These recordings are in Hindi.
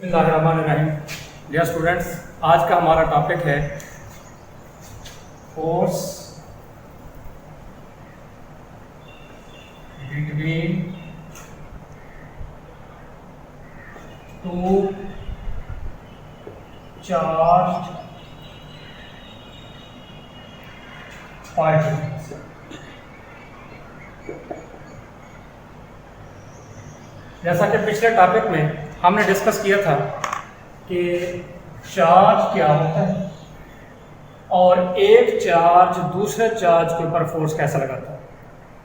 बिस्मिल्लाहिर्रहमानिर्रहीम। डियर स्टूडेंट्स, आज का हमारा टॉपिक है force between two charged particles. जैसा कि पिछले टॉपिक में हमने डिस्कस किया था कि चार्ज क्या होता है और एक चार्ज दूसरे चार्ज के ऊपर फोर्स कैसा लगाता है।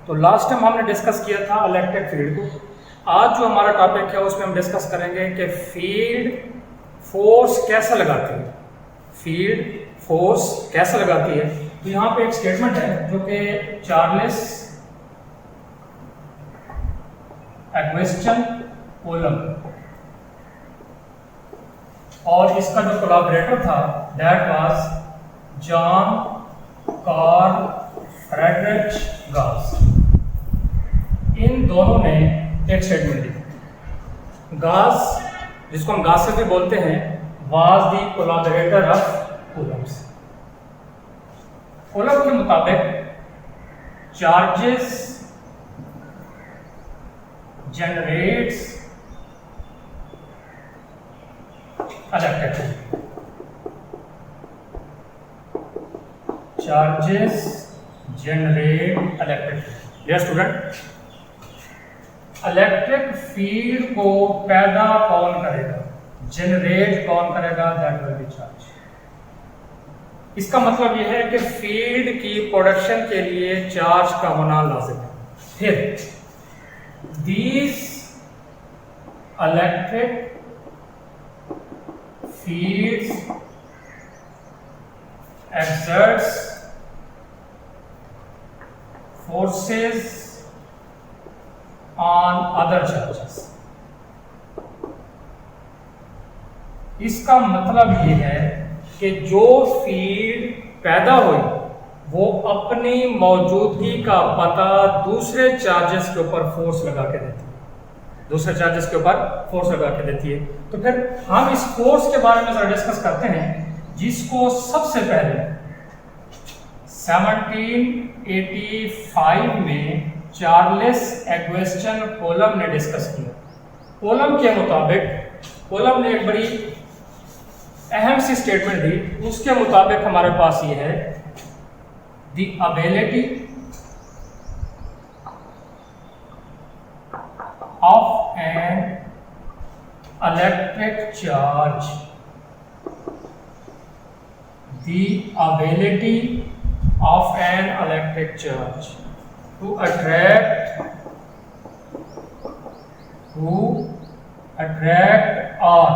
तो लास्ट टाइम हमने डिस्कस किया था इलेक्ट्रिक फील्ड को। आज जो हमारा टॉपिक है उसमें हम डिस्कस करेंगे कि फील्ड फोर्स कैसा लगाती है, फील्ड फोर्स कैसा लगाती है। तो यहाँ पे एक स्टेटमेंट है जो कि चार्ल्स एग्वेस्टन कोलम और इसका जो कोलैबोरेटर था that was John Carl Friedrich Gauss. इन दोनों ने एक स्टेटमेंट दी। गास, जिसको हम गास से भी बोलते हैं, was the collaborator of Coulomb's. Coulomb के मुताबिक charges generates electric field. Charges generate electric field. Dear student, electric field को पैदा कौन करेगा, जनरेट कौन करेगा? That will be charge. इसका मतलब यह है कि फील्ड की प्रोडक्शन के लिए चार्ज का होना लाजिम है। फिर these electric fields exerts forces on other charges। इसका मतलब ये है कि जो फील्ड पैदा हुई वो अपनी मौजूदगी का पता दूसरे चार्जेस के ऊपर फोर्स लगा के देती है, दूसरे चार्जेस के ऊपर फोर्स लगा के देती है। तो फिर हम इस फोर्स के बारे में जरा डिस्कस करते हैं, जिसको सबसे पहले 1785 में चार्ल्स एग्वेस्टन कोलम ने डिस्कस किया। कोलम के मुताबिक, कोलम ने एक बड़ी अहम सी स्टेटमेंट दी। उसके मुताबिक हमारे पास ये है, the ability of an electric charge, the ability of an electric charge to attract or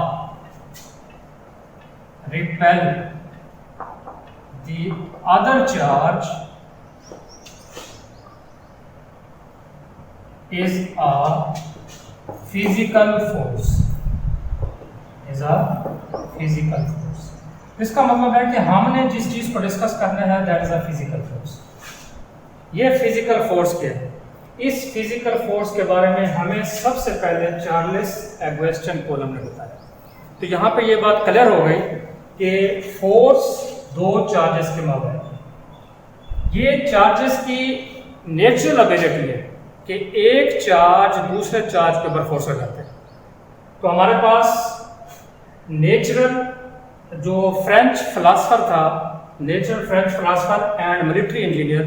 repel the other charge is a physical force, इसका मतलब है कि हमने जिस चीज को डिस्कस करना है that is a physical force. ये फिजिकल फोर्स क्या है? इस फिजिकल फोर्स के बारे में हमें सबसे पहले चार्ल्स एग्वेस्टन कोलम ने बताया। तो यहाँ पे ये बात क्लियर हो गई कि फोर्स दो चार्जेस के मामले, ये चार्जेस की नेचुरल एबिलिटी है कि एक चार्ज दूसरे चार्ज के ऊपर फोर्स लगाते हैं। तो हमारे पास नेचुरल जो फ्रेंच फिलासफर था, natural French philosopher and military engineer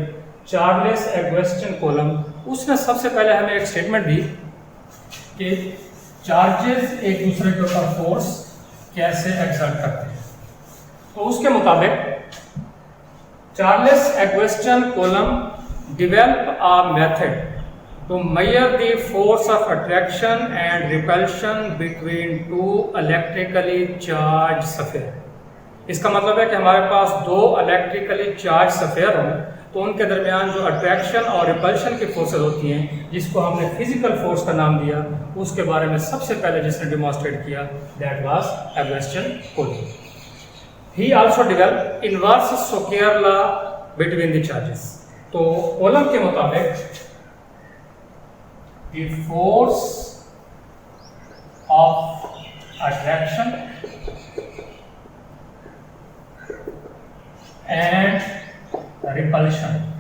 Charles Augustin Coulomb, उसने सबसे पहले हमें एक स्टेटमेंट दी कि चार्जेस एक दूसरे के ऊपर फोर्स कैसे एक्सर्ट करते हैं। तो उसके मुताबिक Charles Augustin Coulomb developed a method to measure the force of attraction and repulsion between two electrically charged spheres। इसका मतलब है कि हमारे पास दो इलेक्ट्रिकली चार्ज स्फीयर हों तो उनके दरमियान जो अट्रैक्शन और रिपल्शन की फोर्सेस होती हैं, जिसको हमने फिजिकल फोर्स का नाम दिया, उसके बारे में सबसे पहले जिसने डिमॉन्स्ट्रेट किया that was Augustin Coulomb. He also developed inverse Square law between the charges। तो कोलम के मुताबिक the force of attraction and repulsion.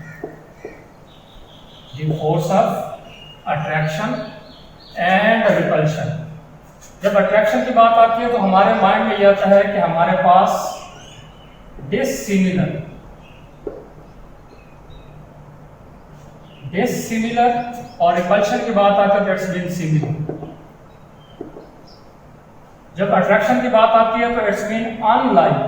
The force of attraction and repulsion. जब अट्रैक्शन की बात आती है तो हमारे माइंड में यह आता है कि हमारे पास डिसिमिलर और रिपल्शन की बात आती है तो इट्स मीन सिमिलर। जब अट्रैक्शन की बात आती है तो इट्स मीन अनलाइक।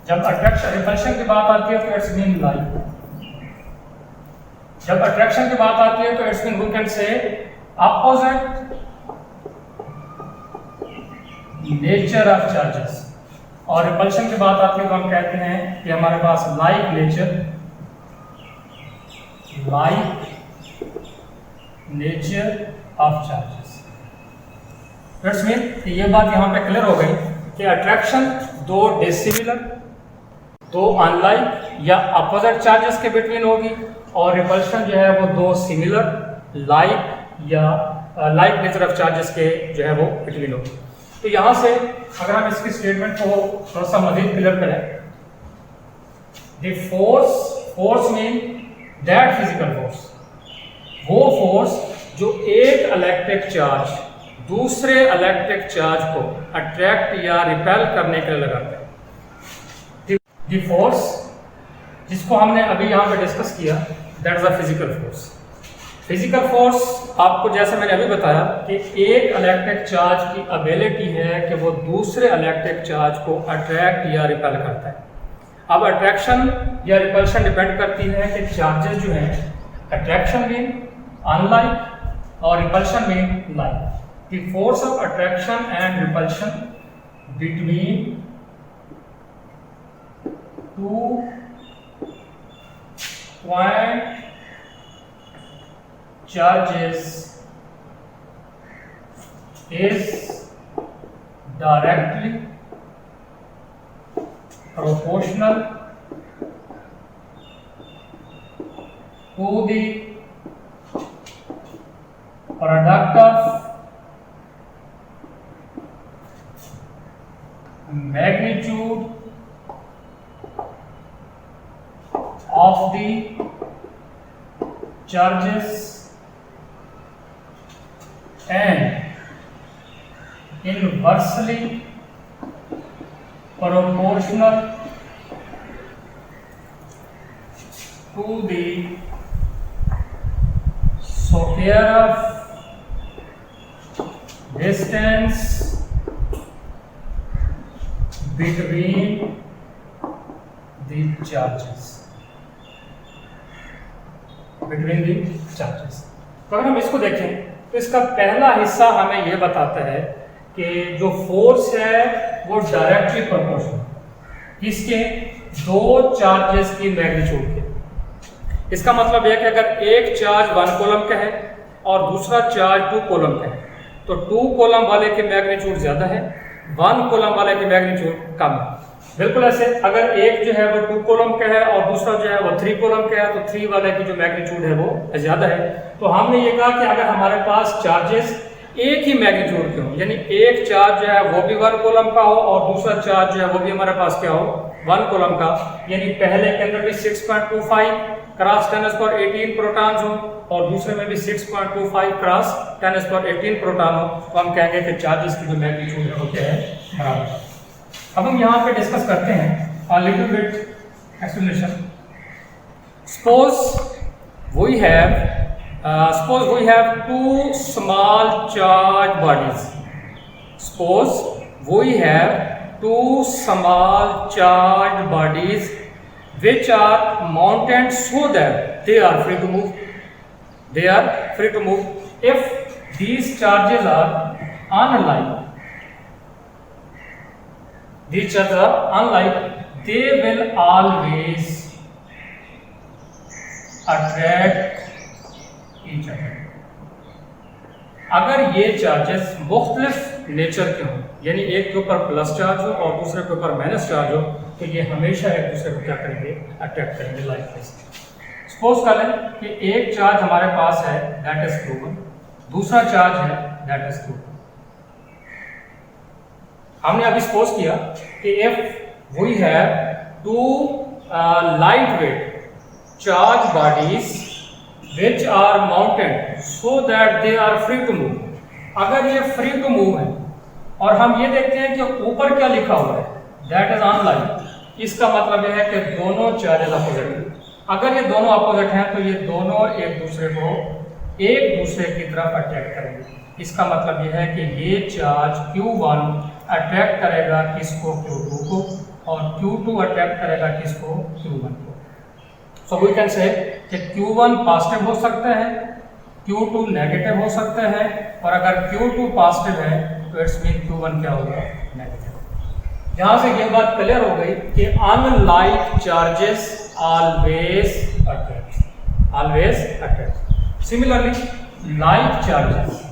जब रिपल्शन की बात आती है तो इट्स मीन लाइक। जब अट्रैक्शन की बात आती है तो it's mean we can say opposite nature of charges, और रिपल्शन की बात आती है तो हम कहते हैं कि हमारे पास like nature of charges. That's mean ये बात यहाँ पे क्लियर हो गई कि अट्रैक्शन दो डिसिमिलर, दो अनलाइक या अपोजिट चार्जेस के बिटवीन होगी, और रिपल्शन जो है वो दो सिमिलर लाइक या लाइक नेचर ऑफ चार्जेस के जो है वो बिटवीन होगी। तो यहाँ से अगर हम इसकी स्टेटमेंट को थोड़ा सा मजीद क्लियर करें, the force mean that physical force, वो फोर्स जो एक इलेक्ट्रिक चार्ज दूसरे इलेक्ट्रिक चार्ज को अट्रैक्ट या रिपेल करने के लिए लगाते हैं। द फोर्स जिसको हमने अभी यहाँ पे डिस्कस किया, that is a physical force. Physical force आपको जैसे मैंने अभी बताया कि एक इलेक्ट्रिक चार्ज की एबिलिटी है कि वो दूसरे इलेक्ट्रिक चार्ज को अट्रैक्ट या रिपेल करता है। अब अट्रैक्शन या रिपल्शन डिपेंड करती है कि चार्जेस जो हैं, अट्रैक्शन मीन अनलाइक और repulsion mean like. The force of attraction and repulsion between two point charges is directly proportional to the product of magnitude of the charges and inversely proportional to the square of distance between the charges। तो अगर हम इसको देखें तो इसका पहला हिस्सा हमें यह बताता है कि जो फोर्स है वो डायरेक्टली प्रोपोर्शनल किसके, दो चार्जेस की मैग्नीट्यूड के। इसका मतलब यह कि अगर एक चार्ज 1 कूलम का है और दूसरा चार्ज 2 कूलम का है, तो 2 कूलम वाले की मैग्नीट्यूड ज्यादा है, 1 कूलम वाले की मैग्नीट्यूड कम है। बिल्कुल ऐसे अगर एक जो है वो 2 कूलम का है और दूसरा जो है वो 3 कूलम का है, तो 3 वाले की जो मैग्नीट्यूड है वो ज्यादा है। तो हमने ये कहा कि अगर हमारे पास चार्जेस एक ही मैग्नीट्यूड के हो, यानी एक चार्ज जो है वो भी 1 कूलम का हो और दूसरा चार्ज जो है वो भी हमारे पास क्या हो, 1 कूलम का, यानी पहले के अंदर भी 6.25 क्रॉस 10⁻18 प्रोटॉन्स हो और दूसरे में भी 6.25 क्रॉस 10⁻18 प्रोटॉन हो, तो हम कहेंगे कि चार्जेस की जो मैग्नीट्यूड है वो क्या है, बराबर। अब हम यहाँ पे डिस्कस करते हैं a little bit explanation। Suppose we have two small charged bodies। Suppose we have two small charged bodies which are mounted so that they are free to move। They are free to move if these charges are unlike। These charges are unlike, they will always attract each other। अगर ये चार्जेस मुख्तलिफ नेचर के हों, यानी एक के ऊपर प्लस चार्ज हो और दूसरे के ऊपर माइनस चार्ज हो, तो ये हमेशा एक दूसरे को क्या करेंगे, अट्रैक्ट करेंगे लाइक दिस। सपोज कर लें कि एक चार्ज हमारे पास है दैट इज Q1, दूसरा चार्ज है दैट इज Q2। हमने अभी सपोज किया कि if we have two light weight charge bodies which are mounted so that they are free to move, अगर ये फ्री टू मूव है और हम ये देखते हैं कि ऊपर क्या लिखा हुआ है दैट इज ऑन लाइन, इसका मतलब यह है कि दोनों चार्जेस अपोजिट हैं। अगर ये दोनों अपोजिट हैं तो ये दोनों एक दूसरे की तरफ अट्रैक्ट करेंगे। इसका मतलब यह है कि ये चार्ज Q1 अट्रैक्ट करेगा किसको, Q2 को, और Q2 अट्रैक्ट करेगा किसको, Q1 को। सो वी कैन से कि Q1 पॉजिटिव हो सकता है, Q2 नेगेटिव हो सकता है, और अगर Q2 पॉजिटिव है तो इट्स मीन Q1 क्या होगा, नेगेटिव। यहाँ से ये बात क्लियर हो गई कि unlike charges always attract. Similarly like charges,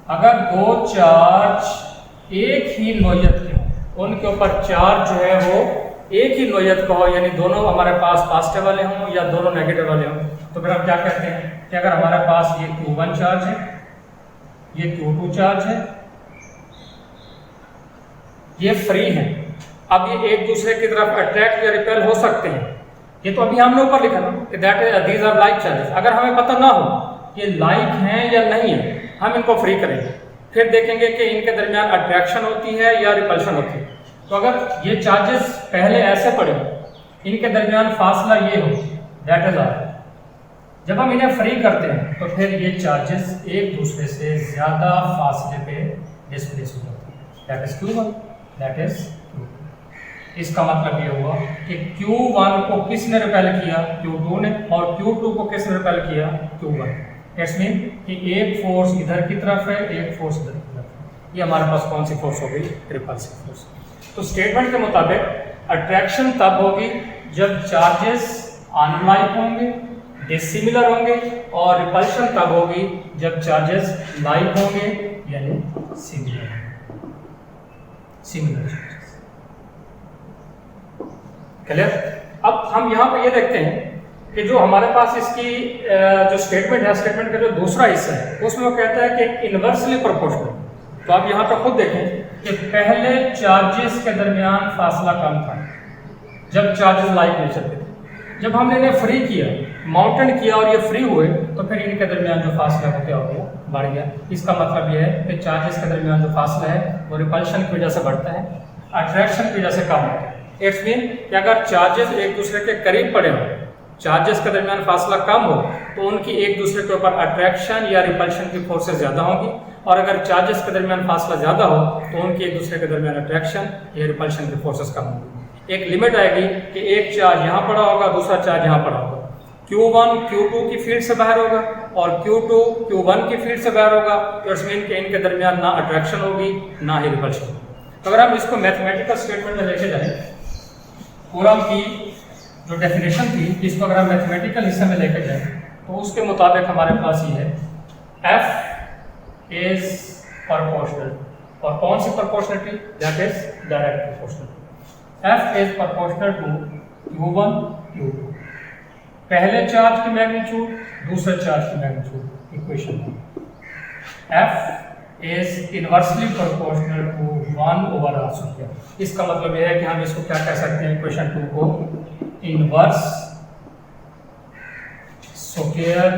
अगर दो चार्ज एक ही नोयत के हों, उनके ऊपर चार्ज जो है वो एक ही नोयत का हो, यानी दोनों हमारे पास पॉजिटिव वाले हों या दोनों नेगेटिव वाले हों, तो फिर हम क्या कहते हैं कि अगर हमारे पास ये Q1 चार्ज है, ये Q2 चार्ज है, ये फ्री हैं, अब ये एक दूसरे की तरफ अट्रैक्ट या रिपेल हो सकते हैं। ये तो अभी हमने ऊपर लिखा ना कि that is these are like charges. अगर हमें पता ना हो कि लाइक हैं या नहीं है, हम इनको फ्री करेंगे, फिर देखेंगे कि इनके दरमियान अट्रैक्शन होती है या रिपल्शन होती है। तो अगर ये चार्जेस पहले ऐसे पड़े, इनके दरमियान फासला ये हो, दैट इज आर। जब हम इन्हें फ्री करते हैं तो फिर ये चार्जेस एक दूसरे से ज़्यादा फासले पे डिस्प्लेस हो जाते हैं, that is Q1, that is Q2। इसका मतलब ये हुआ कि Q1 को किसने रिपेल किया, Q2 ने, और Q2 को किसने रिपेल किया, Q1। इट्स मीन कि एक फोर्स इधर की तरफ है, एक फोर्स इधर की तरफ है। ये हमारे पास कौन सी फोर्स हो गई, रिपल्सिव फोर्स। तो स्टेटमेंट के मुताबिक अट्रैक्शन तब होगी जब चार्जेस अनलाइक होंगे, डिसिमिलर होंगे, और रिपल्शन तब होगी जब चार्जेस लाइक होंगे यानी सिमिलर चार्जेस। क्लियर? अब हम यहाँ पे ये देखते हैं कि जो हमारे पास इसकी जो स्टेटमेंट है, स्टेटमेंट का जो दूसरा हिस्सा है उसमें वो कहता है कि इनवर्सली प्रोपोर्शनल। तो आप यहाँ पर खुद देखें कि पहले चार्जेस के दरमियान फासला कम था जब चार्जेस लाइक नेचर के थे। जब हमने इन्हें फ्री किया, माउंटेन किया और ये फ्री हुए, तो फिर इनके दरमियान जो फासला हो क्या हो गया, बढ़ गया। इसका मतलब ये है कि चार्जेस के दरमियान जो फासला है वो रिपल्शन की वजह से बढ़ता है, अट्रैक्शन की वजह से कम होता है। इट्स मीन कि अगर चार्जेस एक दूसरे के करीब पड़े हों, चार्जेस के दरमियान फासला कम हो, तो उनकी एक दूसरे के ऊपर अट्रैक्शन या रिपल्शन की फोर्सेस ज़्यादा होंगी, और अगर चार्जेस के दरमियान फासला ज़्यादा हो तो उनकी एक दूसरे के दरमियान अट्रैक्शन या रिपल्शन की फोर्सेस कम होंगी। एक लिमिट आएगी कि एक चार्ज यहाँ पड़ा होगा, दूसरा चार्ज यहाँ पड़ा होगा, Q1 Q2 की फील्ड से बाहर होगा और Q2 Q1 की फील्ड से बाहर होगा। तो इट्स मीन कि इनके दरमियान ना अट्रैक्शन होगी ना ही रिपल्शन होगी। तो अगर हम इसको मैथमेटिकल स्टेटमेंट में लेके जाएं, कूलम्ब की जो डेफिनेशन थी, इसको अगर हम मैथमेटिकल हिस्से में लेके जाएं तो उसके मुताबिक हमारे पास ये है F इज प्रोपोर्शनल। और कौन सी proportionality, that is direct proportional. F is proportional to Q1 Q2, पहले चार्ज की मैग्नीट्यूड दूसरे चार्ज की magnitude. Equation F is inversely proportional to 1/r square. इसका मतलब यह है कि हम इसको क्या कह सकते हैं, इक्वेशन 2 को इनवर्स स्क्वायर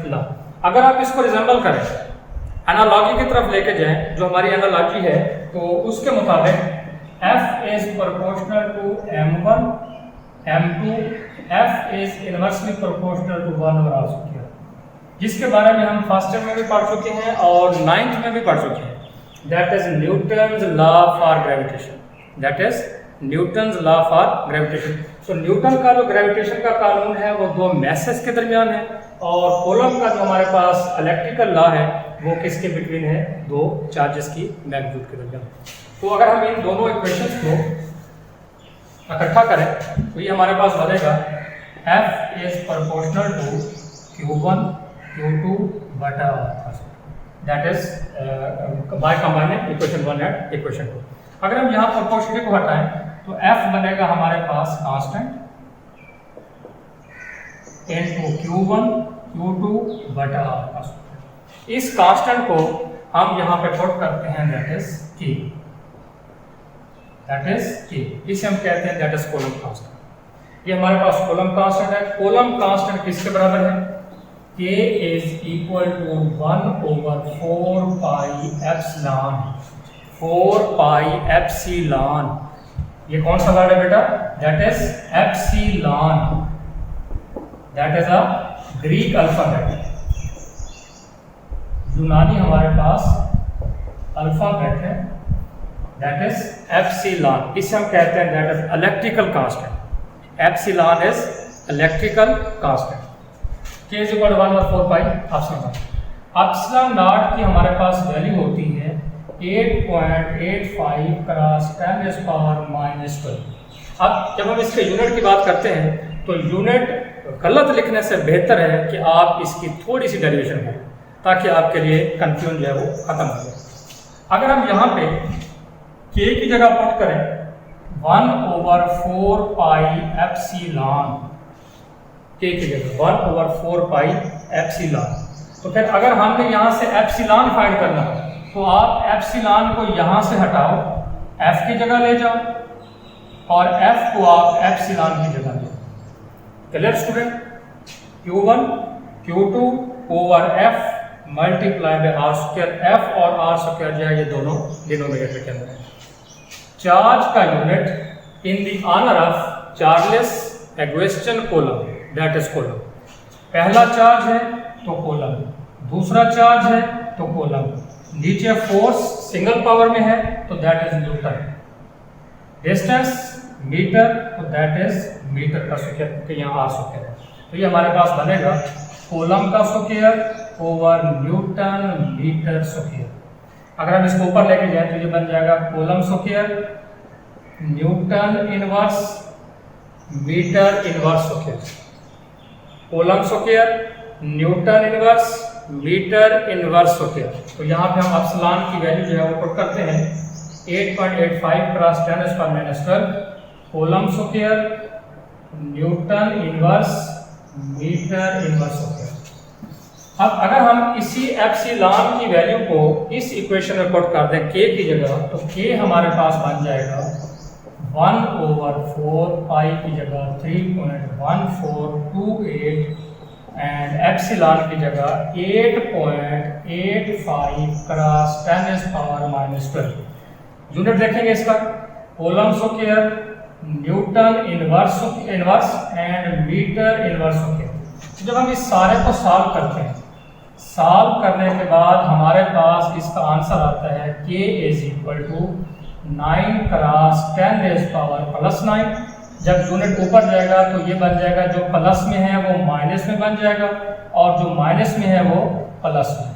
लॉ। अगर आप इसको रिजेंबल करें, एनालॉजी की तरफ लेके जाएं, जो हमारी एनालॉजी है, तो उसके मुताबिक F is proportional to M1 M2, F is inversely proportional to 1/r square, जिसके बारे में हम फर्स्ट ईयर में भी पढ़ चुके हैं और 9th में भी पढ़ चुके हैं। That is Newton's law for gravitation. That is Newton's law for gravitation. तो न्यूटन का जो ग्रेविटेशन का कानून है वो दो मैसेज के दरमियान है, और कूलम्ब का जो हमारे पास इलेक्ट्रिकल लॉ है वो किसके बिटवीन है, दो चार्जेस की मैग्नीट्यूड के दरमियान। तो अगर हम इन दोनों इक्वेशंस को इकट्ठा करें तो ये हमारे पास बनेगा F is proportional to Q1 Q2 बटा that is by combining equation 1 and equation 2। अगर हम यहाँ प्रोपोर्शनलिटी को हटाएं तो F बनेगा हमारे पास कांस्टेंट इनटू Q1 Q2 बटा R का स्क्वायर। इस कांस्टेंट को हम यहाँ पे पुट करते हैं, दैट इज K, इसे हम कहते हैं दैट इज कॉलम कांस्टेंट। ये हमारे पास कॉलम कांस्टेंट है। कॉलम कांस्टेंट किसके बराबर है? K is equal to 1/4 pi epsilon. ये कौन सा वर्ड है बेटा? That is epsilon, that is a Greek alphabet. यूनानी हमारे पास अल्फाबेट है, दैट इज एप्सिलॉन। इसे हम कहते हैं that is electrical constant. Epsilon is electrical constant. K is equal to 1/4 pi epsilon. Epsilon naught की हमारे पास वैल्यू होती है 8.85 क्रॉस 10⁻⁻²। अब जब हम इसके यूनिट की बात करते हैं तो यूनिट गलत लिखने से बेहतर है कि आप इसकी थोड़ी सी डेरिवेशन करें, ताकि आपके लिए कंफ्यूजन जो है वो खत्म हो जाए। अगर हम यहाँ पे K की जगह पुट करें 1/4 पाई एप्सिलॉन, K की जगह 1/4 पाई एप्सिलॉन, तो फिर अगर हमने यहाँ से एप्सिलॉन फाइंड करना हो तो आप एप्सिलॉन को यहाँ से हटाओ, F की जगह ले जाओ और F को आप एप्सिलॉन की जगह ले। Clear student? Q1 Q2 over F multiply by R square. F और R स्क्वायर जो है ये दोनों डिनोमिनेटर के अंदर है। चार्ज का unit in the honour of Charles Augustin Coulomb, that is coulomb. पहला चार्ज है तो कॉलम, दूसरा चार्ज है तो कॉलम। नीचे फोर्स सिंगल पावर में है तो that is newton. Distance metre तो दैट इज मीटर का स्क्वायर, तो यहाँ R स्क्वायर है। तो ये हमारे पास बनेगा कॉलम का square over newton metre square. अगर हम इसको ऊपर लेके जाए तो ये बन जाएगा coulomb square newton inverse metre inverse square. Coulomb square newton inverse metre inverse square. तो यहाँ पे हम एप्सिलॉन की वैल्यू जो है वो पुट करते हैं 8.85 cross 10⁻⁻²। Coulomb square newton inverse metre inverse square. अब अगर हम इसी एप्सिलॉन की वैल्यू को इस इक्वेशन में पुट कर दें K की जगह, तो K हमारे पास बन जाएगा 1/4 पाई की जगह 3.1428 एंड एप्सिलॉन की जगह 8.85 क्रॉस 10⁻⁻²। यूनिट देखेंगे इसका, coulomb square newton inverse and metre inverse square. जब हम इस सारे को सॉल्व करते हैं, सॉल्व करने के बाद हमारे पास इसका आंसर आता है K is equal to 9 cross 10⁻+9। जब यूनिट ऊपर जाएगा तो ये बन जाएगा, जो प्लस में है वो माइनस में बन जाएगा और जो माइनस में है वो प्लस में।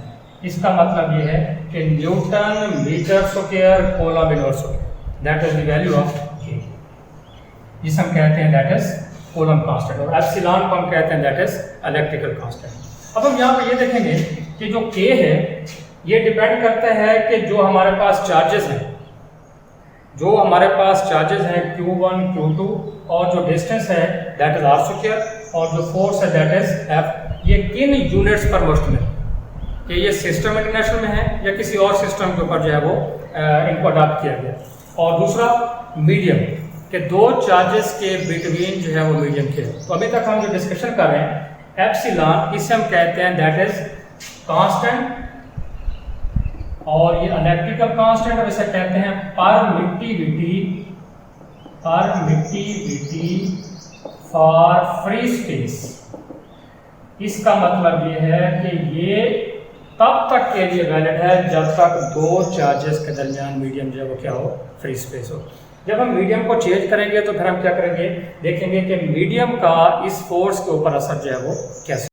इसका मतलब ये है कि newton metre square coulomb inverse square, that is the value of K, जिसे हम कहते हैं दैट इज कॉलम कांस्टेंट। और एप्सिलॉन को हम कहते हैं दैट इज इलेक्ट्रिकल कांस्टेंट। अब हम यहाँ पे ये देखेंगे कि जो K है ये डिपेंड करता है कि जो हमारे पास चार्जेस हैं, Q1 Q2 और जो डिस्टेंस है दैट इज R स्क्वायर और जो फोर्स है दैट इज F, ये किन यूनिट्स पर मुश्तमिल है, कि ये सिस्टम इंटरनेशनल में है या किसी और सिस्टम के ऊपर जो है वो इनको अडॉप्ट किया गया। और दूसरा मीडियम, कि दो चार्जेस के बिटवीन जो है वो मीडियम के है। तो अभी तक हम जो डिस्कशन कर रहे हैं एप्सिलॉन, इसे हम कहते हैं दैट इज कांस्टेंट और ये इलेक्ट्रिकल कांस्टेंट, और इसे कहते हैं परमिटिविटी फॉर फ्री स्पेस। इसका मतलब ये है कि ये तब तक के लिए वैलिड है जब तक दो चार्जेस के दरमियान मीडियम जो है वो क्या हो, फ्री स्पेस हो। जब हम मीडियम को चेंज करेंगे तो फिर हम क्या करेंगे, देखेंगे कि मीडियम का इस फोर्स के ऊपर असर जो है वो कैसे